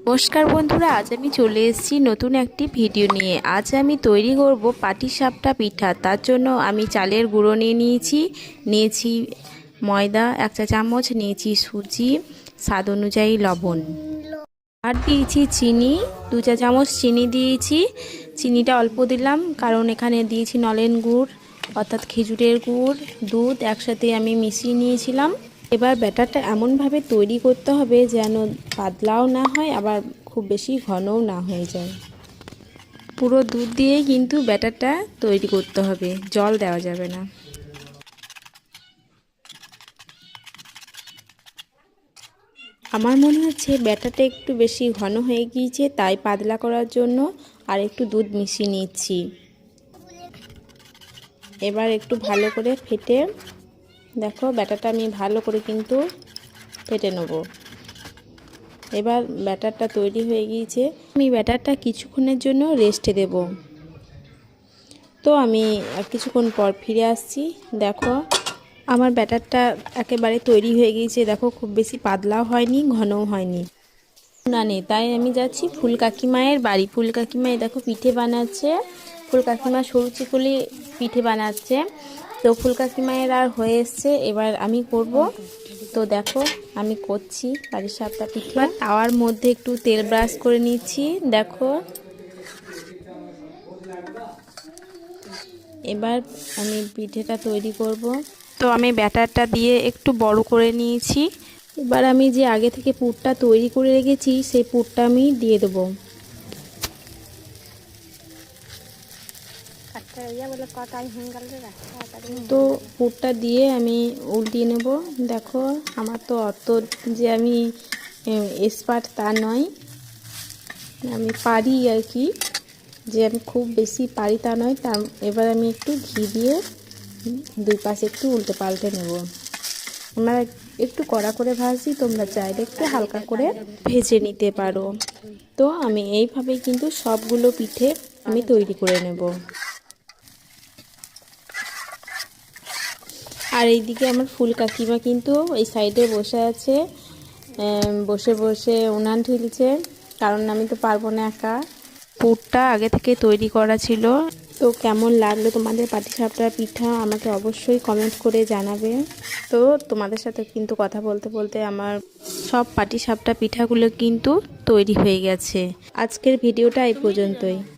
নমস্কার বন্ধুরা, আজ আমি চলে এসেছি নতুন একটি ভিডিও নিয়ে। আজ আমি তৈরি করব পাটিসাপটা পিঠা। তার জন্য আমি চালের গুঁড়ো নিয়েছি ময়দা 1 চা চামচ, নিয়েছি সুজি, স্বাদ অনুযায়ী লবণ, আর দিয়েছি চিনি 2 চা চামচ চিনি দিয়েছি। চিনিটা অল্প দিলাম কারণ এখানে দিয়েছি নলেন গুড় অর্থাৎ খেজুরের গুড়, দুধ একসাথে আমি মিশিয়ে নিয়েছিলাম। এবার ব্যাটারটা এমনভাবে তৈরি করতে হবে যেন পাতলাও না হয় আবার খুব বেশি ঘনও না হয়ে যায়। পুরো দুধ দিয়েই কিন্তু ব্যাটারটা তৈরি করতে হবে, জল দেওয়া যাবে না। আমার মনে হচ্ছে ব্যাটারটা একটু বেশি ঘন হয়ে গিয়েছে, তাই পাতলা করার জন্য আর একটু দুধ মিশিয়ে নিচ্ছি। এবার একটু ভালো করে ফেটে দেখো, ব্যাটারটা আমি ভালো করে কিন্তু ফেটে নেব। এবার ব্যাটারটা তৈরি হয়ে গিয়েছে, আমি ব্যাটারটা কিছুক্ষণের জন্য রেস্টে দেব। তো আমি কিছুক্ষণ পর ফিরে আসছি। দেখো আমার ব্যাটারটা একেবারে তৈরি হয়ে গিয়েছে। দেখো খুব বেশি পাতলাও হয়নি, ঘনও হয়নি না নেই। তাই আমি যাচ্ছি ফুল কাকিমায়ের বাড়ি। ফুল কাকিমায় দেখো পিঠে বানাচ্ছে। ফুল কাকিমা সরু চিকুলি পিঠে বানাচ্ছে। তো ফুল কাকিমায়ের আর হয়ে এসছে, এবার আমি করব। তো দেখো আমি করছি পাটিসাপটা পিঠে। তাওয়ার মধ্যে একটু তেল ব্রাশ করে নিচ্ছি। দেখো এবার আমি পিঠেটা তৈরি করব। তো আমি ব্যাটারটা দিয়ে একটু বড় করে নিয়েছি। এবার আমি যে আগে থেকে পুরটা তৈরি করে রেখেছি সেই পুরটা আমি দিয়ে দেবো। তো পুরটা দিয়ে আমি উল্টিয়ে নেব। দেখো আমার তো অত যে আমি এক্সপার্ট তা নয়, আমি পারি আর কি, যে আমি খুব বেশি পারি তা নয়। এবার আমি একটু ঘি দিয়ে দুই পাশে একটু উল্টে পাল্টে নেব। আমরা একটু কড়া করে ভাজছি, তোমরা চাইলে একটু হালকা করে ভেজে নিতে পারো। তো আমি এইভাবেই কিন্তু সবগুলো পিঠে আমি তৈরি করে নেব। আর এইদিকে আমার ফুল কাকিমা কিন্তু এই সাইডে বসে আছে, বসে বসে উনান ঢুলছে, কারণ আমি তো পারবো না একা। পুরটা আগে থেকে তৈরি করা ছিল। তো কেমন লাগলো তোমাদের পাটিসাপটা পিঠা আমাকে অবশ্যই কমেন্ট করে জানাবে। তো তোমাদের সাথে কিন্তু কথা বলতে বলতে আমার সব পাটিসাপটা পিঠাগুলো কিন্তু তৈরি হয়ে গেছে। আজকের ভিডিওটা এই পর্যন্তই।